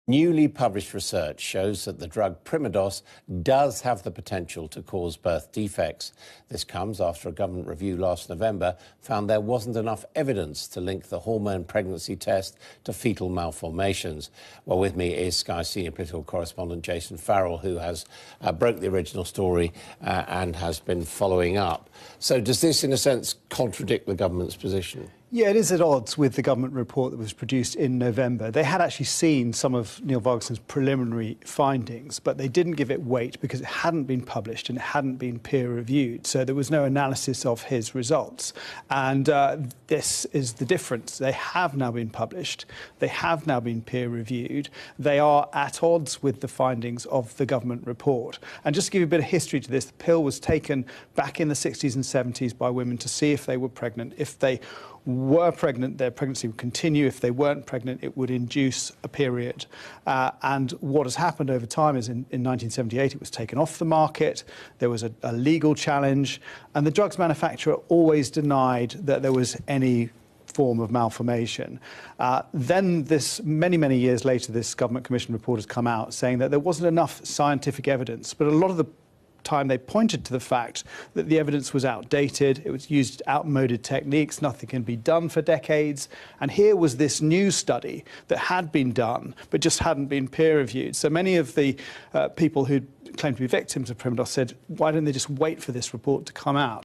Newly published research shows that the drug Primodos does have the potential to cause birth defects. This comes after a government review last November found there wasn't enough evidence to link the hormone pregnancy test to fetal malformations. Well, with me is Sky senior political correspondent Jason Farrell, who has broke the original story and has been following up. So does this, in a sense, contradict the government's position? Yeah, it is at odds with the government report that was produced in November. They had actually seen some of Neil Vargesson's preliminary findings, but they didn't give it weight because it hadn't been published and it hadn't been peer-reviewed. So there was no analysis of his results. And this is the difference. They have now been published. They have now been peer-reviewed. They are at odds with the findings of the government report. And just to give you a bit of history to this, the pill was taken back in the 60s and 70s by women to see if they were pregnant. If they were pregnant, their pregnancy would continue. If they weren't pregnant, it would induce a period. And what has happened over time is in 1978, it was taken off the market. There was a legal challenge, and the drugs manufacturer always denied that there was any form of malformation. Then many years later, this government commission report has come out saying that there wasn't enough scientific evidence, but a lot of the time they pointed to the fact that the evidence was outdated, it was used outmoded techniques, nothing can be done for decades. And here was this new study that had been done but just hadn't been peer-reviewed. So many of the people who claimed to be victims of Primodos said, why didn't they just wait for this report to come out?